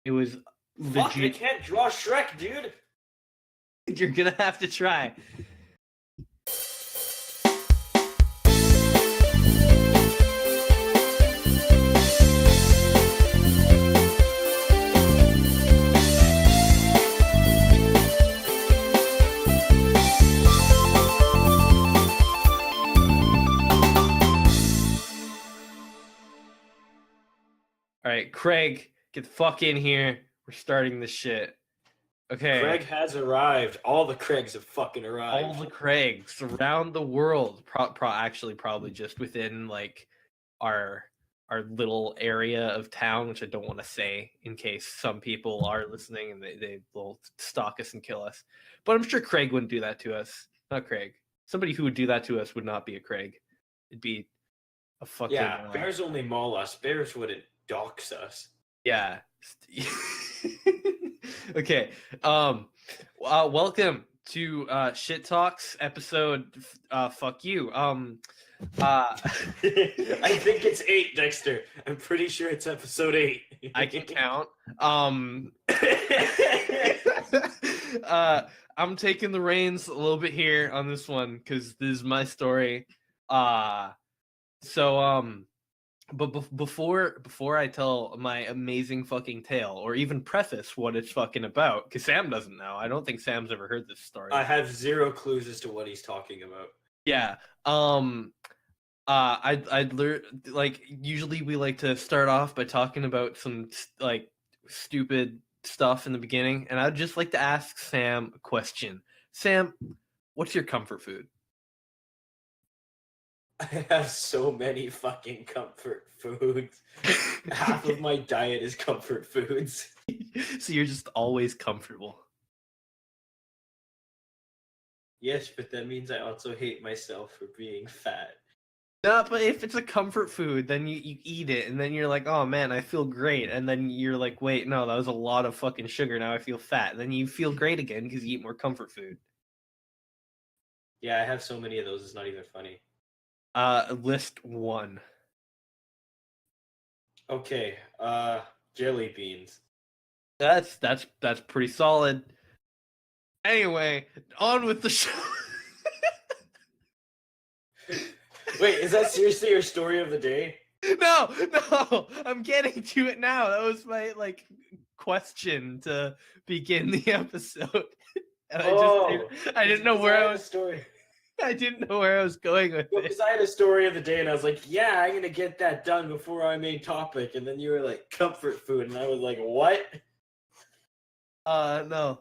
It was Fuck, I legit. can't draw Shrek, dude. You're gonna have to try. All right, Craig, get the fuck in here. We're starting this shit. Okay. Craig has arrived. All the Craigs have fucking arrived. All the Craigs around the world. Probably just within like our little area of town, which I don't want to say in case some people are listening and they will stalk us and kill us. But I'm sure Craig wouldn't do that to us. Not Craig. Somebody who would do that to us would not be a Craig. It'd be a fucking bears only maul us. Bears wouldn't dox us. Yeah. Okay. Welcome to Shit Talks episode fuck you. I think it's 8, Dexter. I'm pretty sure it's episode 8. I can count. I'm taking the reins a little bit here on this one because this is my story. But before I tell my amazing fucking tale, or even preface what it's fucking about, because Sam doesn't know. I don't think Sam's ever heard this story. I have zero clues as to what he's talking about. Yeah. I'd learn, like, usually we like to start off by talking about some like stupid stuff in the beginning, and I'd just like to ask Sam a question. Sam, what's your comfort food? I have so many fucking comfort foods. Half of my diet is comfort foods. So you're just always comfortable. Yes, but that means I also hate myself for being fat. No, but if it's a comfort food, then you eat it, and then you're like, oh man, I feel great. And then you're like, wait, no, that was a lot of fucking sugar. Now I feel fat. And then you feel great again because you eat more comfort food. Yeah, I have so many of those, it's not even funny. List 1. Okay, jelly beans. That's pretty solid. Anyway, on with the show. Wait, is that seriously your story of the day? No, I'm getting to it now. That was my question to begin the episode. And I didn't know where I was. Story. I didn't know where I was going with it. Because I had a story of the day, and I was like, "Yeah, I'm gonna get that done before our main topic." And then you were like, "Comfort food," and I was like, "What?" No.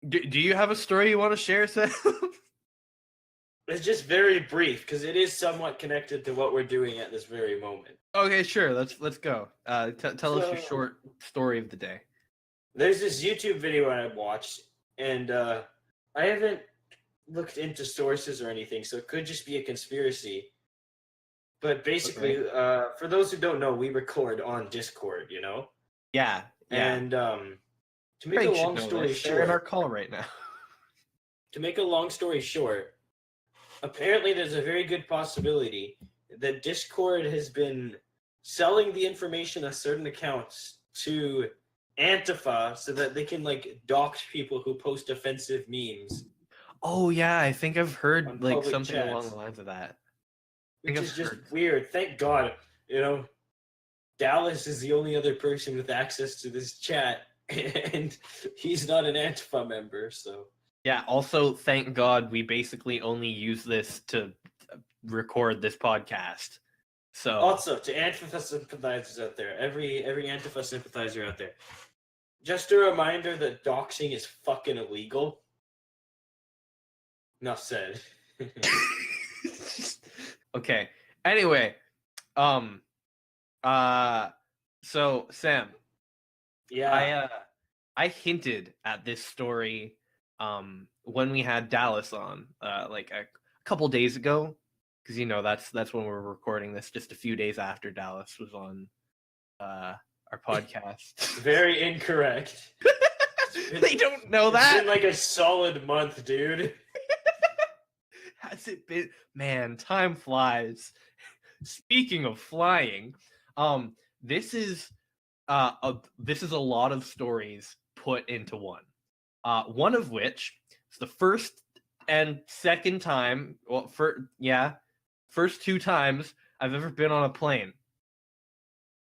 Do you have a story you want to share, Sam? It's just very brief because it is somewhat connected to what we're doing at this very moment. Okay, sure. Let's go. Tell us your short story of the day. There's this YouTube video I watched, and I haven't looked into sources or anything, so it could just be a conspiracy. But basically, for those who don't know, we record on Discord, you know? Yeah. And to make a long story short, they're in our call right now. To make a long story short, apparently there's a very good possibility that Discord has been selling the information of certain accounts to Antifa so that they can dox people who post offensive memes. Oh yeah, I think I've heard something chats, along the lines of that. Which is just weird. Thank God, Dallas is the only other person with access to this chat, and he's not an Antifa member, so. Yeah, also, thank God we basically only use this to record this podcast. So also, to Antifa sympathizers out there, every Antifa sympathizer out there, just a reminder that doxing is fucking illegal. Enough said. Okay. Anyway, so Sam. Yeah. I hinted at this story when we had Dallas on a couple days ago, because that's when we're recording this, just a few days after Dallas was on our podcast. Very incorrect. They don't know that. It's been a solid month, dude. Has it been? Man, time flies. Speaking of flying, this is this is a lot of stories put into one. One of which is the first and second time. Well, first 2 times I've ever been on a plane.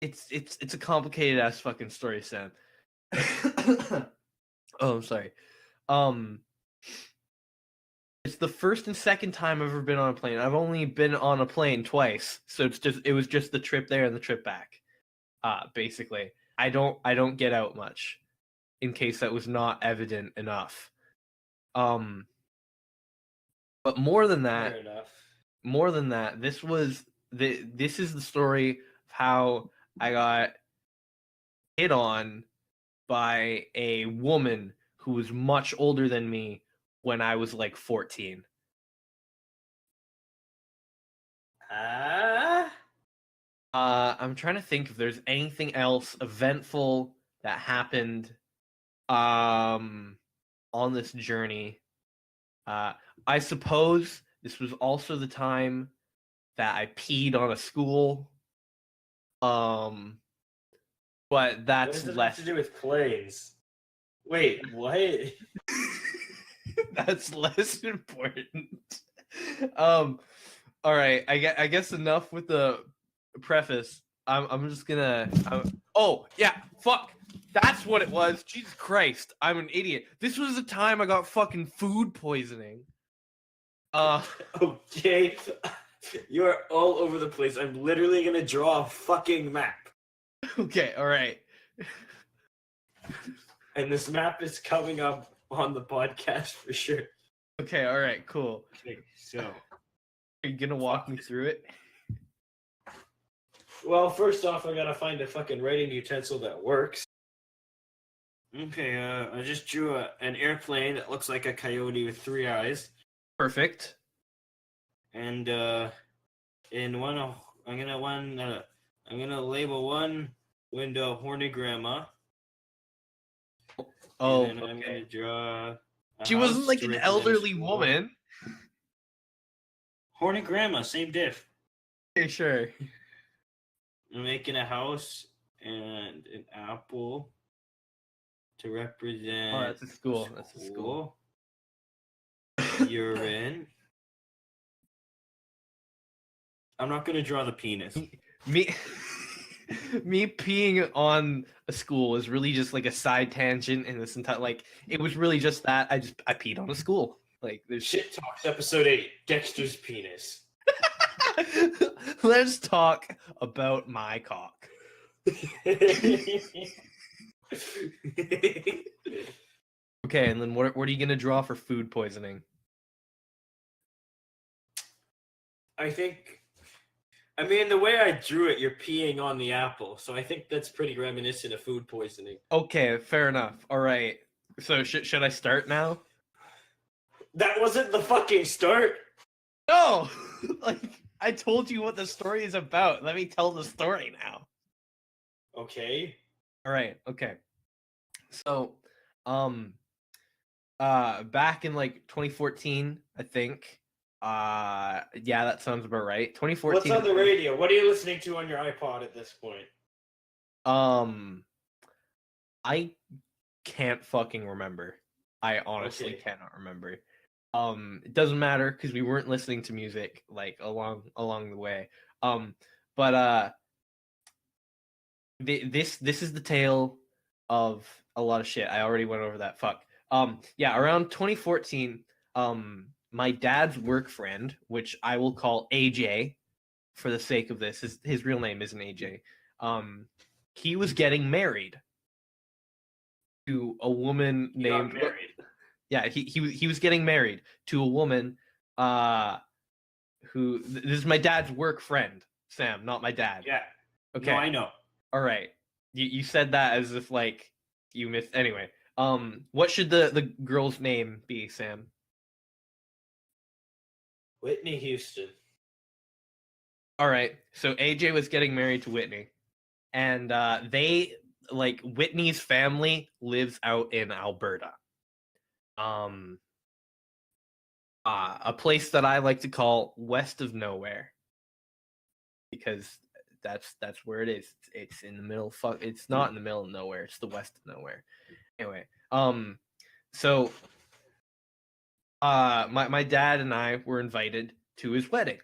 It's a complicated ass fucking story, Sam. Oh, I'm sorry. It's the first and second time I've ever been on a plane. I've only been on a plane twice, so it was just the trip there and the trip back. Basically, I don't get out much, in case that was not evident enough. But more than that, Fair enough. this is the story of how I got hit on by a woman who was much older than me when I was like 14. I'm trying to think if there's anything else eventful that happened on this journey. I suppose this was also the time that I peed on a school. But What that's does it have less to do with planes? Wait, what? that's less important. All right, I guess enough with the preface. I'm just gonna. Oh yeah, fuck. That's what it was. Jesus Christ, I'm an idiot. This was the time I got fucking food poisoning. Okay, you are all over the place. I'm literally gonna draw a fucking map, Okay, all right. and this map is coming up on the podcast for sure. Okay, all right, cool. Okay, so. Are you gonna walk me through it? Well, first off, I gotta find a fucking writing utensil that works. Okay, I just drew an airplane that looks like a coyote with 3 eyes. Perfect. And in one, I'm gonna label one window horny grandma. Oh, and then I'm gonna draw. She wasn't like an elderly woman. Horny grandma, same diff. Okay, sure. I'm making a house and an apple to represent. Oh, that's a school. That's a school. Urine. I'm not gonna draw the penis. Me peeing on a school is really just like a side tangent in this entire, like, it was really just that I peed on a school. Like, there's Shit Talks episode 8, Dexter's penis. Let's talk about my cock. Okay, and then what are you gonna draw for food poisoning? I mean, the way I drew it, you're peeing on the apple, so I think that's pretty reminiscent of food poisoning. Okay, fair enough. All right. So should I start now? That wasn't the fucking start. No, like, I told you what the story is about. Let me tell the story now. Okay. All right. Okay. So, back in like 2014, I think. Yeah, that sounds about right. 2014. What's on the radio? What are you listening to on your iPod at this point? I can't fucking remember. I honestly cannot remember. It doesn't matter because we weren't listening to music like along the way. But this is the tale of a lot of shit. I already went over that. Fuck. Yeah, around 2014, my dad's work friend, which I will call AJ for the sake of this, his real name isn't AJ. He was getting married to a woman named. Yeah, he was getting married to a woman who, this is my dad's work friend, Sam, not my dad. Yeah. Okay. No, I know. All right. You said that as if like you missed. Anyway, what should the girl's name be, Sam? Whitney Houston. All right. So AJ was getting married to Whitney, and they, like, Whitney's family lives out in Alberta. A place that I like to call west of nowhere, because that's where it is. It's in the middle. It's not in the middle of nowhere. It's the west of nowhere. Anyway, so my dad and I were invited to his wedding,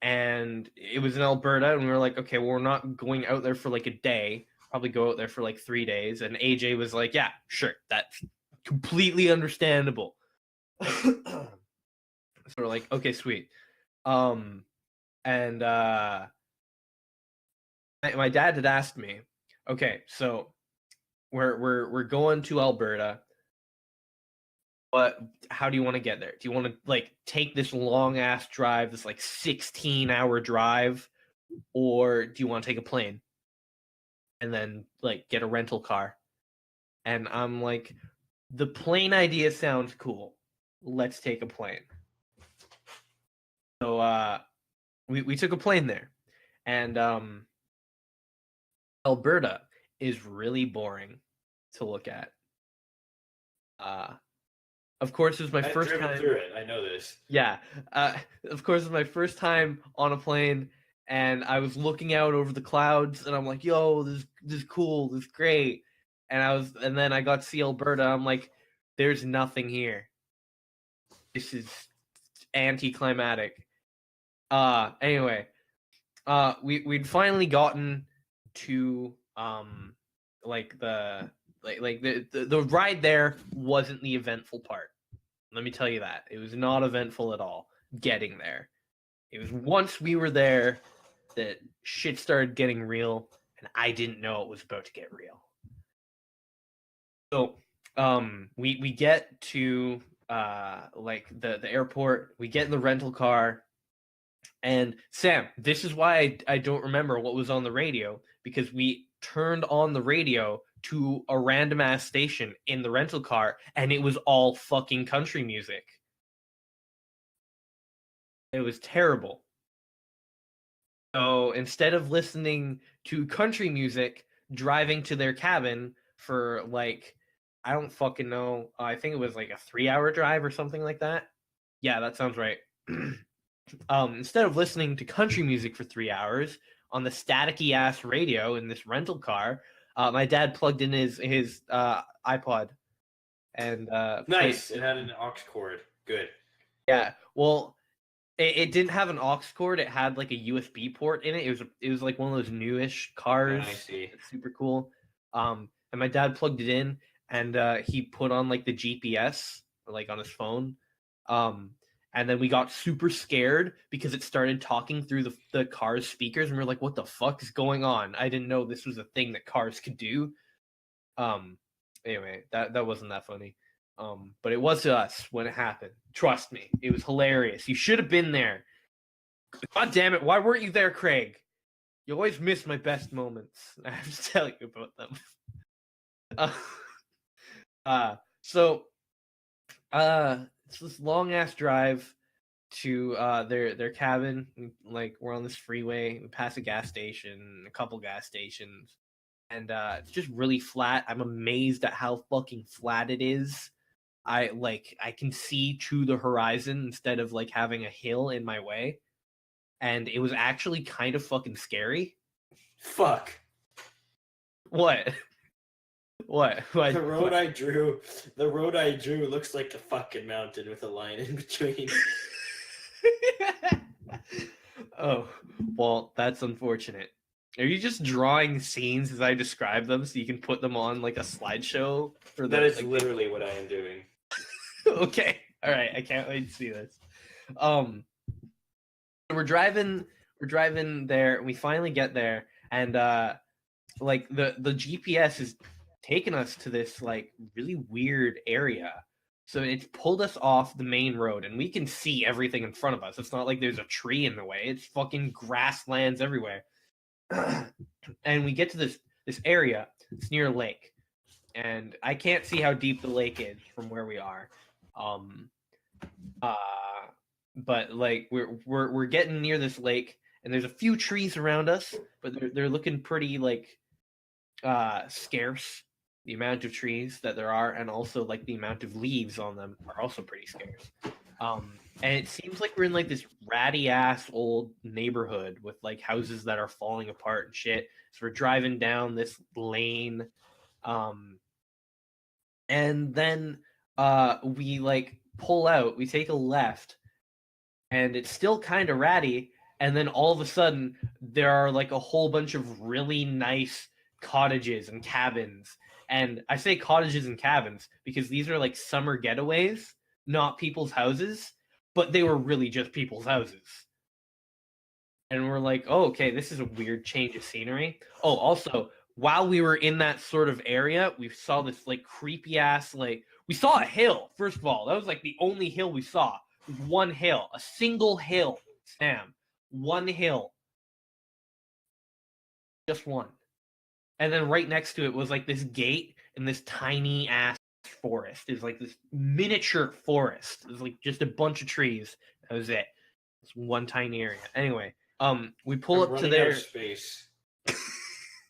and it was in Alberta, and we were like, okay, well, we're not going out there for like a day. Probably go out there for like 3 days. And AJ was like, yeah, sure, that's completely understandable. So we're like, okay, sweet. And my dad had asked me, okay, so we're going to Alberta, but how do you want to get there? Do you want to like take this long ass drive, this like 16-hour drive, or do you want to take a plane and then like get a rental car? And I'm like, the plane idea sounds cool. Let's take a plane. So we took a plane there, and Alberta is really boring to look at. Of course, it was my I've first driven time. through it. I know this. Yeah, of course, it was my first time on a plane, and I was looking out over the clouds, and I'm like, "Yo, this is cool. This is great." And then I got to see Alberta. I'm like, "There's nothing here. This is anticlimactic." Anyway, we'd finally gotten to like the ride there wasn't the eventful part. Let me tell you that. It was not eventful at all getting there. It was once we were there that shit started getting real, and I didn't know it was about to get real. So we get to like the airport, we get in the rental car. And Sam, this is why I don't remember what was on the radio, because we turned on the radio to a random ass station in the rental car, and it was all fucking country music. It was terrible. So instead of listening to country music, driving to their cabin for like, I don't fucking know, I think it was like a 3-hour drive or something like that. Yeah, that sounds right. Instead of listening to country music for 3 hours on the staticky ass radio in this rental car, my dad plugged in his iPod and Nice. It had an aux cord. Good. Yeah, well, it didn't have an aux cord. It had like a USB port in it. It was like one of those newish cars. I see. It's super cool. And my dad plugged it in, and he put on like the GPS like on his phone. And then we got super scared because it started talking through the car's speakers, and we are like, what the fuck is going on? I didn't know this was a thing that cars could do. Anyway, that wasn't that funny. But it was to us when it happened. Trust me, it was hilarious. You should have been there. God damn it, why weren't you there, Craig? You always miss my best moments. I have to tell you about them. So it's this long ass drive to their cabin. Like, we're on this freeway, we pass a gas station, a couple gas stations, and it's just really flat. I'm amazed at how fucking flat it is. I can see to the horizon instead of like having a hill in my way, and it was actually kind of fucking scary. Fuck. What? What? The road I drew looks like a fucking mountain with a line in between. Oh, well, that's unfortunate. Are you just drawing scenes as I describe them so you can put them on like a slideshow? That is literally what I am doing. Okay, all right. I can't wait to see this. We're driving there, and we finally get there, and like the GPS is taking us to this like really weird area. So it's pulled us off the main road, and we can see everything in front of us. It's not like there's a tree in the way. It's fucking grasslands everywhere. And we get to this area. It's near a lake, and I can't see how deep the lake is from where we are. But like we're getting near this lake, and there's a few trees around us, but they're looking pretty like scarce. The amount of trees that there are, and also like the amount of leaves on them, are also pretty scarce. And it seems like we're in like this ratty ass old neighborhood with like houses that are falling apart and shit. So we're driving down this lane, and then we like pull out, we take a left, and it's still kind of ratty. And then all of a sudden, there are like a whole bunch of really nice cottages and cabins. And I say cottages and cabins because these are like summer getaways, not people's houses, but they were really just people's houses. And we're like, oh, okay, this is a weird change of scenery. Oh, also, while we were in that sort of area, we saw this like creepy ass, like, we saw a hill, first of all. That was like the only hill we saw. One hill, a single hill, Sam. One hill. Just one. And then right next to it was like this gate and this tiny ass forest. It was like this miniature forest. It was like just a bunch of trees. That was it. It's one tiny area. Anyway, we pull I'm up to running out there. of space.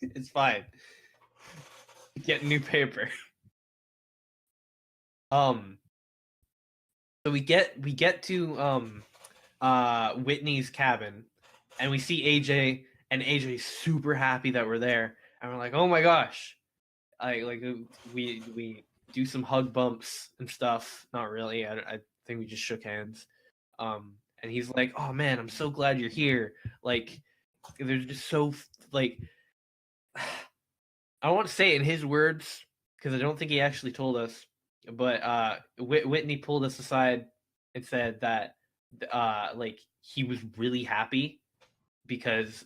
It's fine. Get new paper. So we get to Whitney's cabin, and we see AJ, and AJ's super happy that we're there, and we're like, oh my gosh. We do some hug bumps and stuff. Not really. I think we just shook hands. And he's like, oh man, I'm so glad you're here. Like, they're just so like, I don't want to say it in his words because I don't think he actually told us. But Whitney pulled us aside and said that like he was really happy because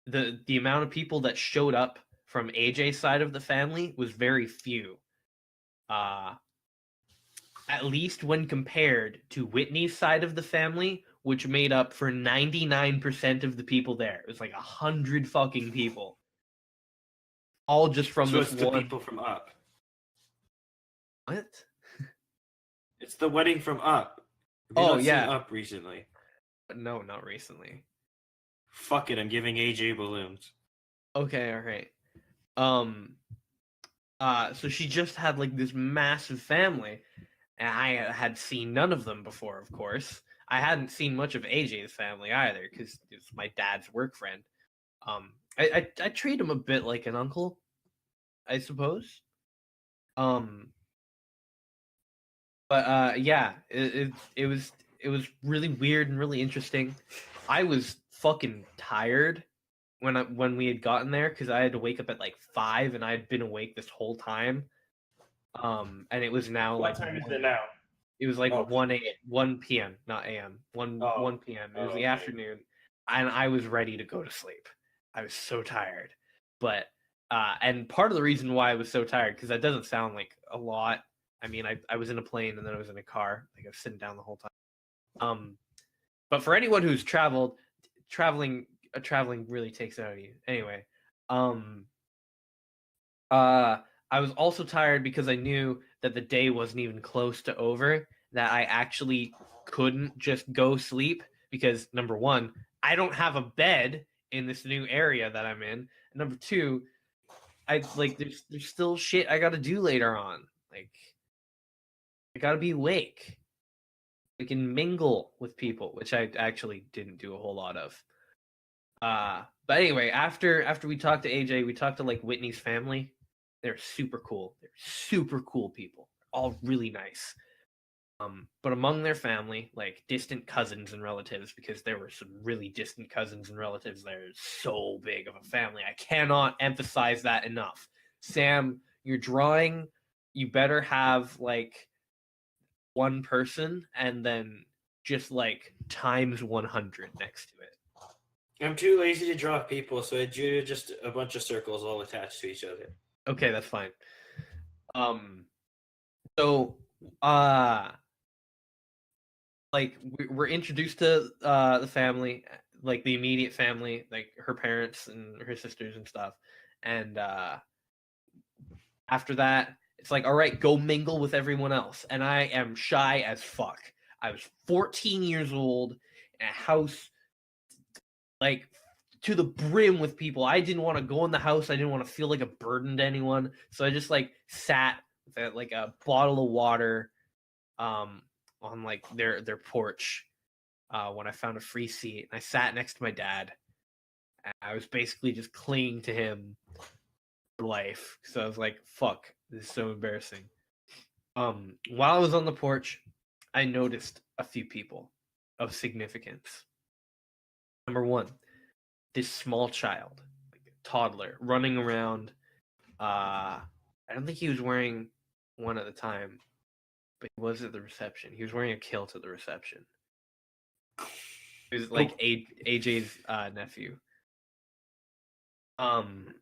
the amount of people that showed up from AJ's side of the family was very few. At least when compared to Whitney's side of the family, which made up for 99% of the people there. It was like 100 fucking people. All just from So this it's the one. people from Up. What? It's the wedding from Up. Have you Oh, not yeah. seen Up recently? No, not recently. Fuck it, I'm giving AJ balloons. Okay, all right. So she just had like this massive family, and I had seen none of them before, of course. I hadn't seen much of AJ's family either, because it's my dad's work friend. I treat him a bit like an uncle, I suppose. But yeah, it was really weird and really interesting. I was fucking tired when we had gotten there because I had to wake up at like 5 and I had been awake this whole time. And it was now What like time is 1, it now? it was like Oh. 1 p.m., not a.m. 1 Oh. 1 p.m. It was Oh, the okay. afternoon, and I was ready to go to sleep. I was so tired. But and part of the reason why I was so tired, because that doesn't sound like a lot. I mean, I was in a plane and then I was in a car. Like I was sitting down the whole time. But for anyone who's traveling really takes it out of you. Anyway, I was also tired because I knew that the day wasn't even close to over, that I actually couldn't just go sleep because number one, I don't have a bed in this new area that I'm in. And number two, I like there's still shit I gotta do later on. Like I gotta be awake. I can mingle with people, which I actually didn't do a whole lot of. But anyway, after we talked to AJ, we talked to like Whitney's family. They're super cool. They're super cool people. All really nice. But among their family, like distant cousins and relatives, because there were some really distant cousins and relatives there. So big of a family. I cannot emphasize that enough. Sam, you're drawing, you better have like one person and then just like times 100 next to it. I'm too lazy to draw people, so I drew just a bunch of circles all attached to each other. Okay, that's fine. So like we're introduced to the family, like the immediate family, like her parents and her sisters and stuff. And after that, it's like, all right, go mingle with everyone else. And I am shy as fuck. I was 14 years old in a house like to the brim with people. I didn't want to go in the house. I didn't want to feel like a burden to anyone. So I just like sat with like a bottle of water, on like their porch when I found a free seat, and I sat next to my dad. And I was basically just clinging to him for life, so I was like, "Fuck, this is so embarrassing." While I was on the porch, I noticed a few people of significance. Number one, this small child, like a toddler, running around. I don't think he was wearing one at the time, but he was at the reception. He was wearing a kilt at the reception. He was like AJ's nephew. And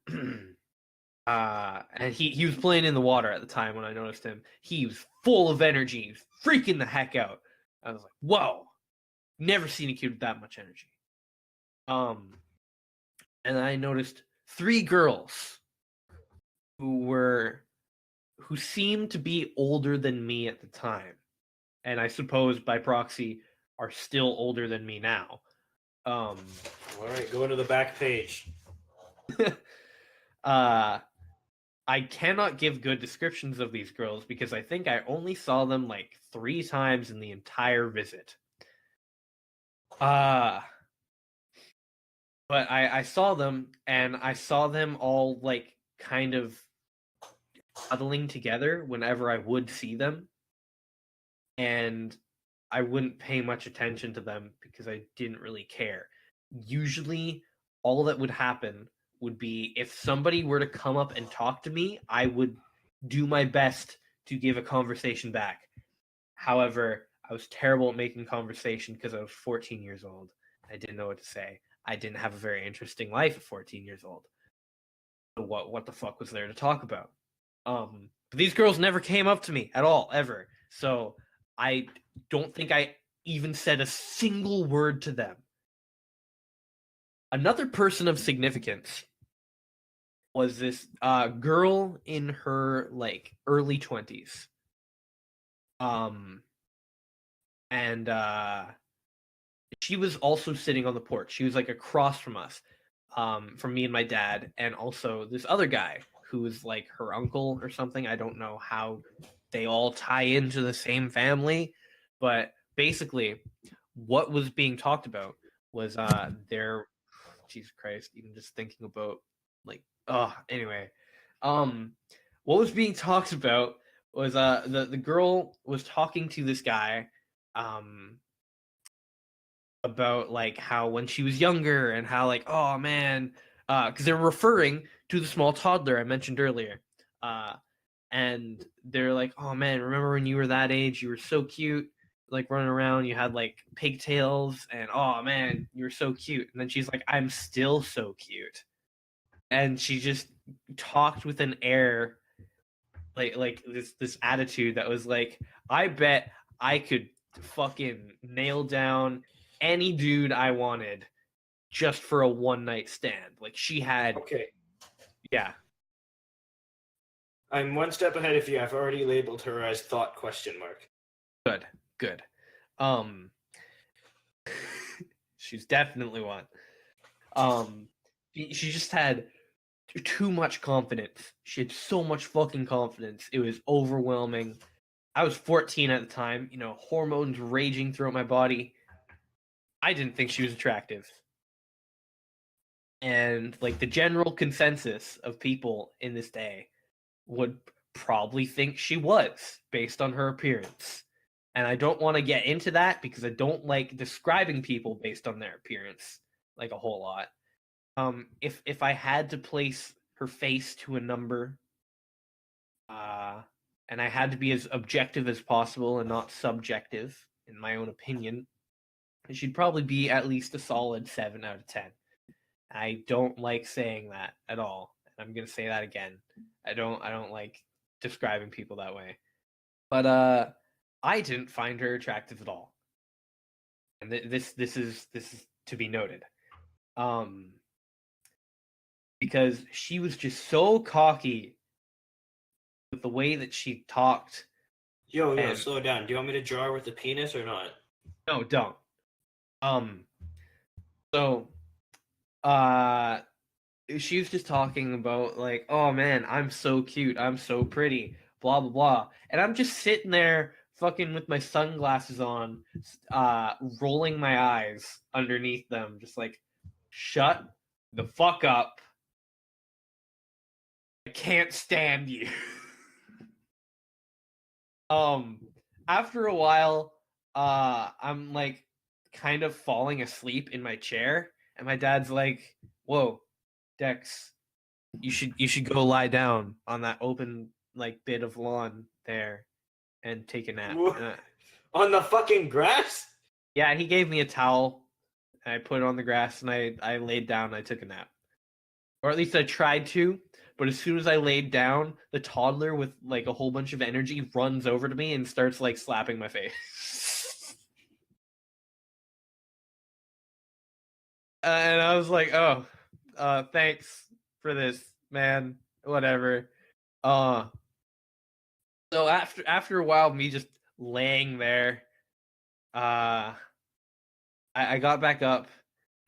he was playing in the water at the time when I noticed him. He was full of energy. He was freaking the heck out. I was like, whoa, never seen a kid with that much energy. And I noticed 3 girls who seemed to be older than me at the time, and I suppose by proxy are still older than me now. All right, go to the back page. I cannot give good descriptions of these girls because I think I only saw them like 3 times in the entire visit. But I saw them, and I saw them all like kind of huddling together whenever I would see them. And I wouldn't pay much attention to them because I didn't really care. Usually, all that would happen would be if somebody were to come up and talk to me, I would do my best to give a conversation back. However, I was terrible at making conversation because I was 14 years old. I didn't know what to say. I didn't have a very interesting life at 14 years old. So what the fuck was there to talk about? But these girls never came up to me at all, ever. So I don't think I even said a single word to them. Another person of significance was this girl in her like early 20s. And she was also sitting on the porch. She was like across from us, from me and my dad, and also this other guy who was like her uncle or something. I don't know how they all tie into the same family, but basically what was being talked about was their Jesus Christ, even just thinking about like anyway. What was being talked about was the girl was talking to this guy about like how when she was younger and how like, oh man, because they're referring to the small toddler I mentioned earlier. And they're like, oh man, remember when you were that age? You were so cute, like running around. You had like pigtails, and oh man, you were so cute. And then she's like, I'm still so cute. And she just talked with an air, like this attitude that was like, I bet I could fucking nail down any dude I wanted just for a one night stand. Like she had, Okay. yeah. I'm one step ahead of you. I've already labeled her as thought question mark. Good. She's definitely one. She just had too much confidence. She had so much fucking confidence. It was overwhelming. I was 14 at the time, you know, hormones raging throughout my body. I didn't think she was attractive. And like the general consensus of people in this day would probably think she was based on her appearance. And I don't want to get into that because I don't like describing people based on their appearance like a whole lot. If I had to place her face to a number, and I had to be as objective as possible and not subjective in my own opinion, she'd probably be at least a solid 7 out of 10. I don't like saying that at all. I'm gonna say that again. I don't like describing people that way. But I didn't find her attractive at all. And this is to be noted. Because she was just so cocky with the way that she talked. Yo, slow down. Do you want me to draw her with the penis or not? No, don't. So she was just talking about like, oh man, I'm so cute, I'm so pretty, blah blah blah. And I'm just sitting there fucking with my sunglasses on, rolling my eyes underneath them, just like, shut the fuck up. I can't stand you. After a while, I'm like kind of falling asleep in my chair, and my dad's like, "Whoa, Dex, you should go lie down on that open like bit of lawn there and take a nap." On the fucking grass? Yeah, he gave me a towel. And I put it on the grass and I laid down and I took a nap. Or at least I tried to, but as soon as I laid down, the toddler with like a whole bunch of energy runs over to me and starts like slapping my face. And I was like, "Oh, thanks for this, man. Whatever." So after a while, me just laying there, I got back up,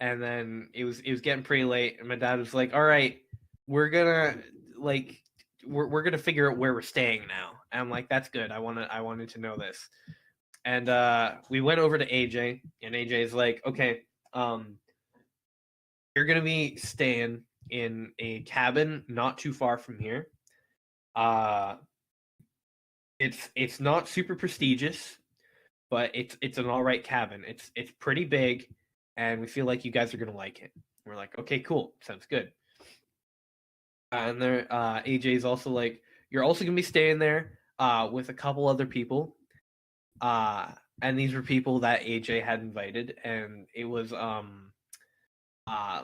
and then it was getting pretty late, and my dad was like, "All right, we're gonna like we're gonna figure out where we're staying now." And I'm like, "That's good. I wanted to know this." And we went over to AJ, and AJ's like, "Okay, you're gonna be staying in a cabin not too far from here. Uh, it's not super prestigious, but it's an all right cabin. It's pretty big, and we feel like you guys are gonna like it." We're like, "Okay, cool, sounds good." And there, AJ's also like, "You're also gonna be staying there with a couple other people, and these were people that AJ had invited, and it was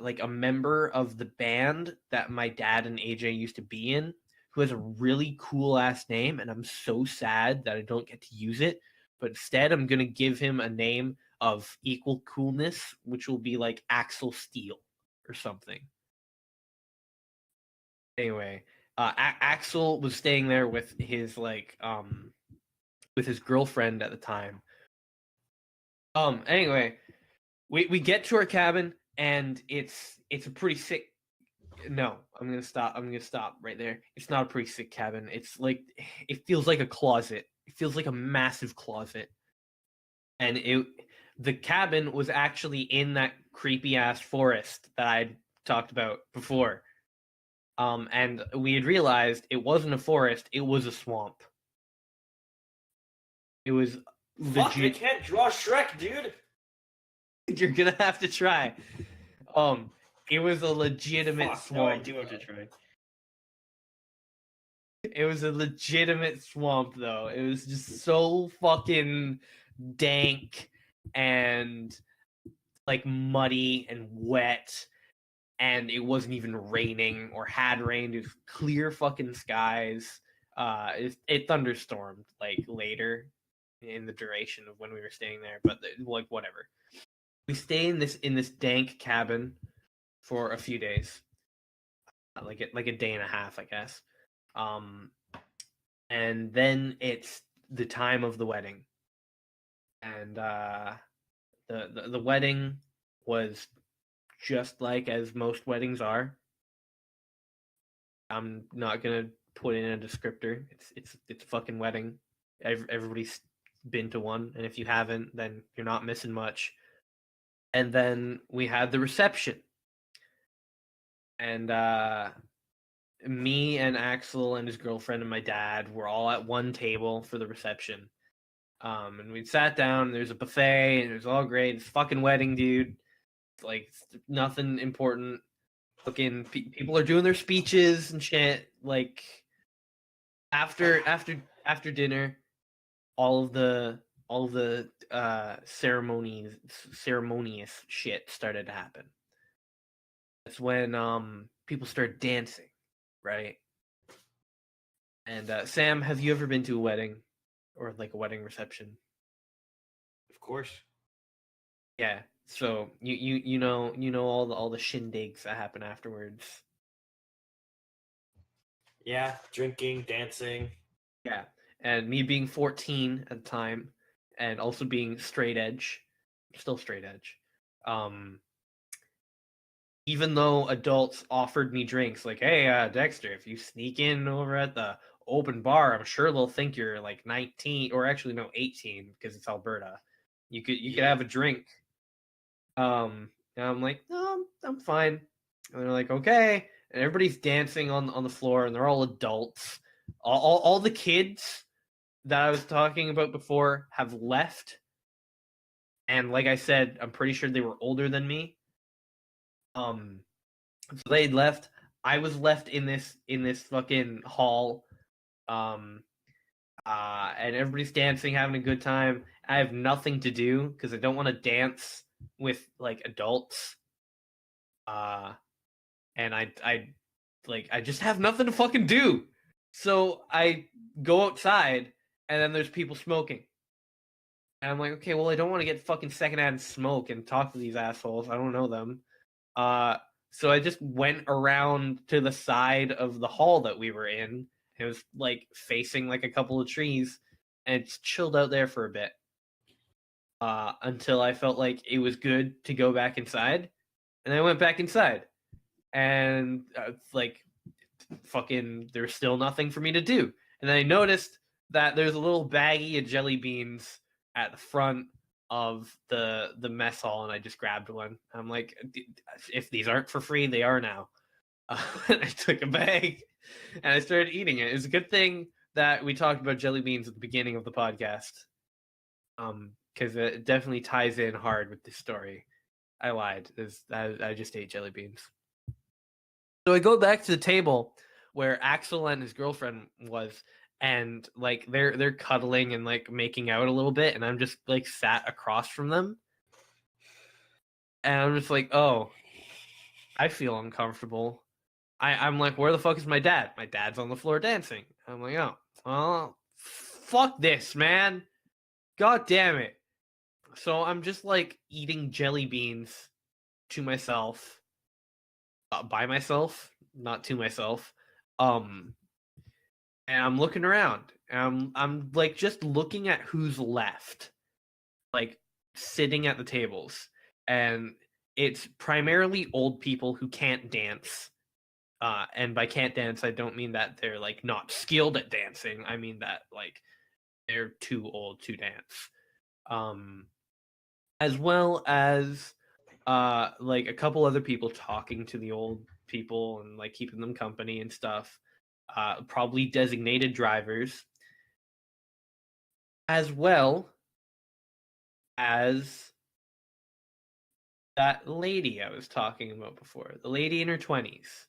like a member of the band that my dad and AJ used to be in, who has a really cool ass name, and I'm so sad that I don't get to use it. But instead, I'm gonna give him a name of equal coolness, which will be like Axel Steele or something." Anyway, Axel was staying there with his with his girlfriend at the time. Anyway, we get to our cabin, and it's a pretty sick. No, I'm gonna stop. I'm gonna stop right there. It's not a pretty sick cabin. It's like, it feels like a closet. It feels like a massive closet, and the cabin was actually in that creepy ass forest that I'd talked about before. And we had realized it wasn't a forest; it was a swamp. It was Fuck, I legit. can't draw Shrek, dude. You're gonna have to try. It was a legitimate Fuck, no, I swamp. do have to try. It was a legitimate swamp, though. It was just so fucking dank and like muddy and wet, and it wasn't even raining or had rained. It was clear fucking skies. It thunderstormed like later in the duration of when we were staying there, but like whatever. We stay in this dank cabin for a few days, like a day and a half, I guess. And then it's the time of the wedding, and the wedding was just like as most weddings are. I'm not gonna put in a descriptor. It's a fucking wedding. Everybody's been to one, and if you haven't, then you're not missing much. And then we had the reception, and me and Axel and his girlfriend and my dad were all at one table for the reception. And we sat down. There's a buffet, and it was all great. It's a fucking wedding, dude. It's like nothing important. Fucking people are doing their speeches and shit. Like after dinner, all of the ceremonious shit started to happen. That's when people start dancing, right? And Sam, have you ever been to a wedding or like a wedding reception? Of course. Yeah. So you know all the shindigs that happen afterwards. Yeah, drinking, dancing. Yeah. And me being 14 at the time, and also being straight edge, still straight edge. Even though adults offered me drinks, like, "Hey, Dexter, if you sneak in over at the open bar, I'm sure they'll think you're like 19 or actually no 18 because it's Alberta. You could have a drink. And I'm like, no, I'm fine. And they're like, okay. And everybody's dancing on the floor, and they're all adults. All the kids that I was talking about before have left. And like I said, I'm pretty sure they were older than me. So they left. I was left in this fucking hall. And everybody's dancing, having a good time. I have nothing to do because I don't want to dance with like adults. And I just have nothing to fucking do. So I go outside, and then there's people smoking. And I'm like, okay, well, I don't want to get fucking secondhand smoke and talk to these assholes. I don't know them. So I just went around to the side of the hall that we were in. It was like facing like a couple of trees, and it's chilled out there for a bit. Until I felt like it was good to go back inside. And I went back inside. And like fucking there's still nothing for me to do. And then I noticed that there's a little baggie of jelly beans at the front of the mess hall, and I just grabbed one. I'm like, if these aren't for free, they are now. And I took a bag and I started eating it. It's a good thing that we talked about jelly beans at the beginning of the podcast, because it definitely ties in hard with this story. I lied. I just ate jelly beans. So I go back to the table where Axel and his girlfriend was, and like they're cuddling and like making out a little bit, and I'm just like sat across from them, and I'm just like, oh, I feel uncomfortable. I'm like, where the fuck is my dad? My dad's on the floor dancing. I'm like, oh, well, fuck this, man. God damn it. So I'm just like eating jelly beans to myself, by myself, not to myself. And I'm looking around. And I'm like just looking at who's left, like sitting at the tables, and it's primarily old people who can't dance. And by can't dance, I don't mean that they're like not skilled at dancing. I mean that like they're too old to dance. As well as like a couple other people talking to the old people and like keeping them company and stuff. Probably designated drivers, as well as that lady I was talking about before, the lady in her 20s.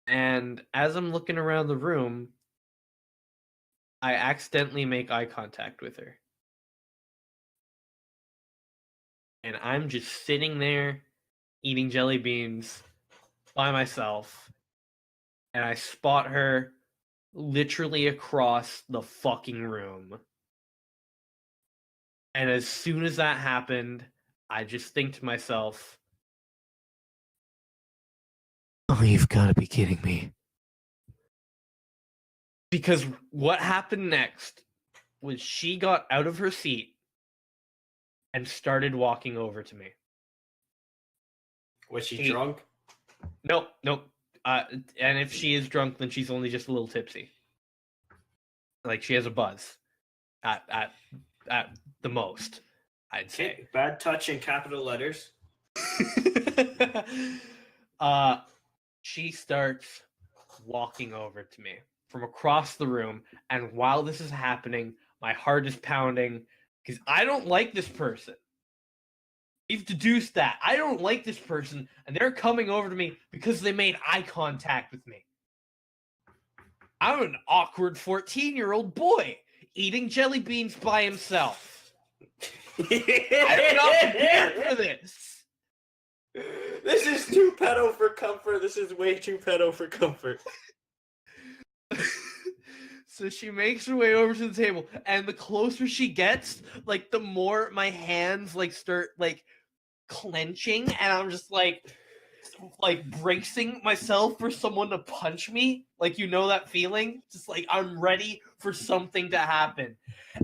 And as I'm looking around the room, I accidentally make eye contact with her. And I'm just sitting there eating jelly beans by myself. And I spot her literally across the fucking room. And as soon as that happened, I just think to myself, oh, you've got to be kidding me. Because what happened next was she got out of her seat and started walking over to me. Was she drunk? Nope. And if she is drunk, then she's only just a little tipsy. Like she has a buzz at the most, I'd say. Okay. Bad touch in capital letters. She starts walking over to me from across the room, and while this is happening, my heart is pounding because I don't like this person. We've deduced that. I don't like this person, and they're coming over to me because they made eye contact with me. I'm an awkward 14-year-old boy eating jelly beans by himself. I'm not prepared for this. This is too pedo for comfort. This is way too pedo for comfort. So she makes her way over to the table, and the closer she gets, like the more my hands like start like clenching, and I'm just like bracing myself for someone to punch me. Like, you know that feeling? Just like I'm ready for something to happen.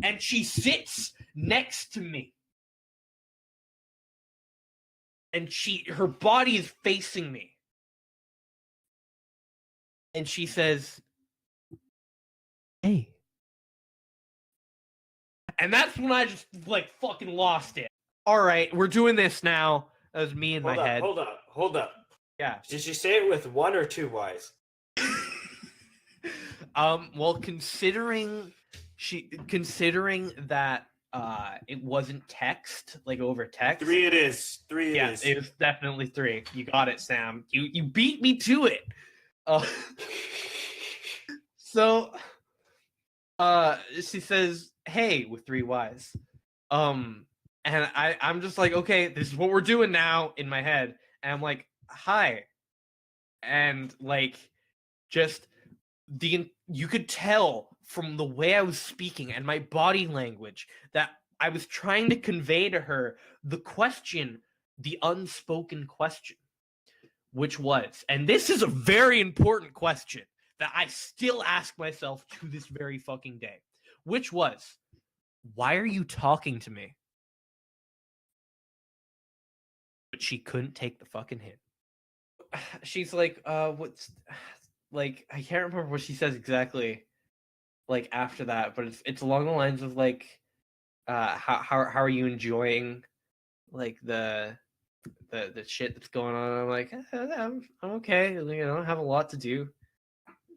And she sits next to me. And her body is facing me. and she says, "Hey." And that's when I just like fucking lost it. All right, we're doing this now. That was me in my head. Hold up. Yeah. Did she say it with 1 or 2 Y's? Well, considering that it wasn't text, like over text. 3 it is. 3 it is. Yeah, it was definitely 3. You got it, Sam. You beat me to it. So she says, "Hey," with 3 Y's. And I'm just like, okay, this is what we're doing now in my head. And I'm like, "Hi." And like just you could tell from the way I was speaking and my body language that I was trying to convey to her the question, the unspoken question, which was, and this is a very important question that I still ask myself to this very fucking day, which was, why are you talking to me? But she couldn't take the fucking hint. She's like, what's like, I can't remember what she says exactly, like after that, but it's along the lines of like, how are you enjoying like the shit that's going on? I'm like, I'm okay. You know, I don't have a lot to do.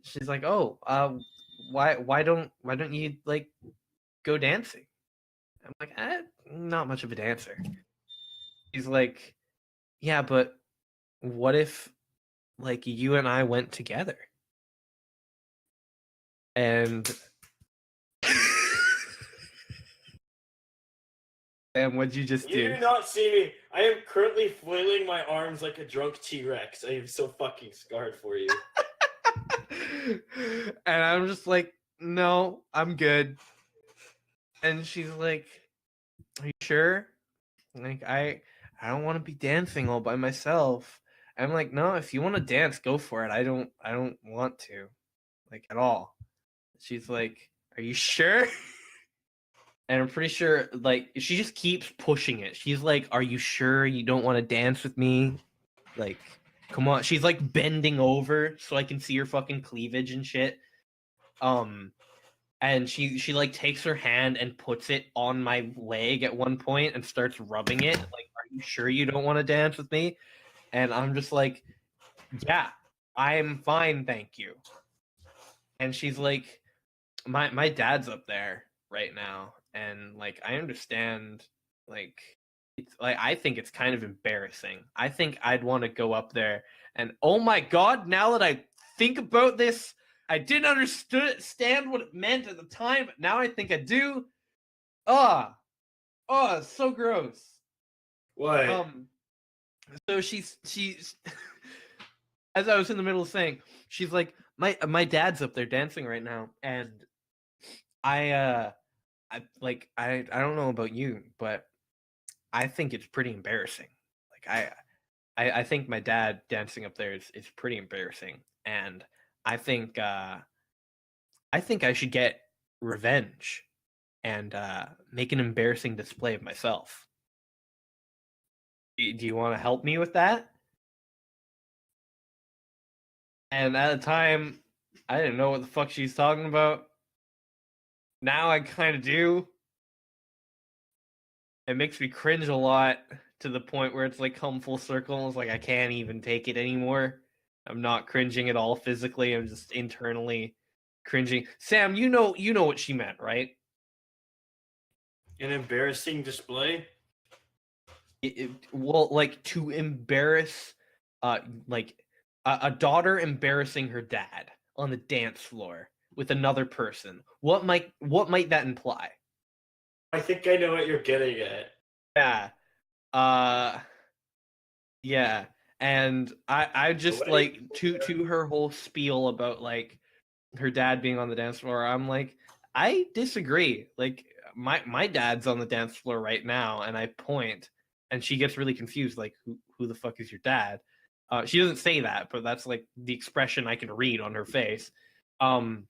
She's like, oh, why don't you like go dancing? I'm like, not much of a dancer. He's like, yeah, but what if like you and I went together? And and what'd you just do? You do not see me. I am currently flailing my arms like a drunk T-Rex. I am so fucking scarred for you. And I'm just like, no, I'm good. And she's like, are you sure? Like, I don't want to be dancing all by myself. I'm like, no, if you want to dance, go for it. I don't want to, like, at all. She's like, are you sure? And I'm pretty sure, like, she just keeps pushing it. She's like, are you sure you don't want to dance with me? Like, come on. She's like bending over so I can see her fucking cleavage and shit. And she like takes her hand and puts it on my leg at one point and starts rubbing it. Like, are you sure you don't want to dance with me? And I'm just like, yeah, I'm fine, thank you. And she's like, my dad's up there right now, and like I understand, like it's like I think it's kind of embarrassing. I think I'd want to go up there and, oh my god, now that I think about this, I didn't understand what it meant at the time, but now I think I do. It's so gross. What? So she's as I was in the middle of saying, she's like, my dad's up there dancing right now, and I don't know about you, but I think it's pretty embarrassing. Like I think my dad dancing up there is pretty embarrassing, and I think I should get revenge and make an embarrassing display of myself. Do you want to help me with that? And at the time, I didn't know what the fuck she's talking about. Now I kind of do. It makes me cringe a lot, to the point where it's like come full circle. It's like I can't even take it anymore. I'm not cringing at all physically. I'm just internally cringing. Sam, you know what she meant, right? An embarrassing display? Well, like to embarrass, like a daughter embarrassing her dad on the dance floor with another person. What might that imply? I think I know what you're getting at. Yeah. Uh yeah. And I just like to her whole spiel about like her dad being on the dance floor, I'm like, I disagree. Like my dad's on the dance floor right now, and I point, and she gets really confused, like who the fuck is your dad? She doesn't say that, but that's like the expression I can read on her face. Um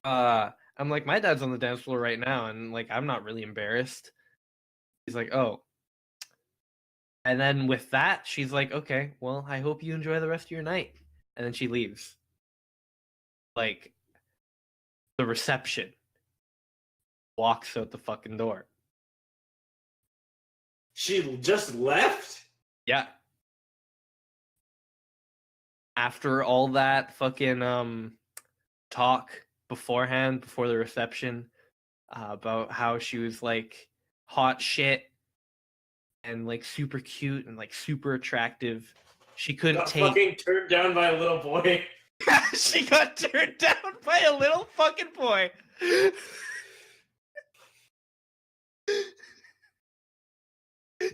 I'm like, my dad's on the dance floor right now, and like I'm not really embarrassed. He's like, oh. And then with that, she's like, okay, well, I hope you enjoy the rest of your night. And then she leaves. like the reception, walks out the fucking door. She just left? Yeah. After all that fucking talk beforehand, before the reception, about how she was like hot shit and like super cute and like super attractive, she couldn't Got take. fucking turned down by a little boy. She got turned down by a little fucking boy.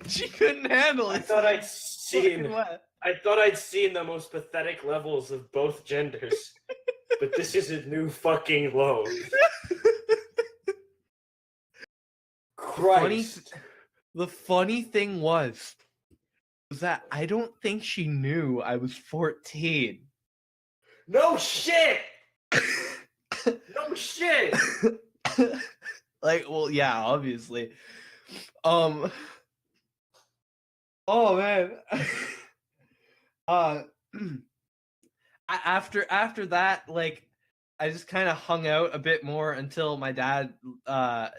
She couldn't handle it. I thought I'd seen the most pathetic levels of both genders. But this is a new fucking low. Christ. The funny thing was that I don't think she knew I was 14. No shit! No shit! Like, well, yeah, obviously. Oh man. After that, like, I just kind of hung out a bit more until my dad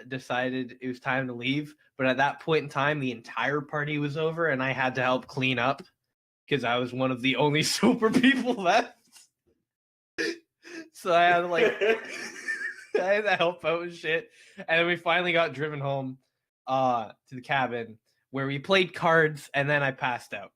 decided it was time to leave. But at that point in time, the entire party was over, and I had to help clean up because I was one of the only sober people left. So I had to I had to help out with shit, and then we finally got driven home to the cabin where we played cards, and then I passed out.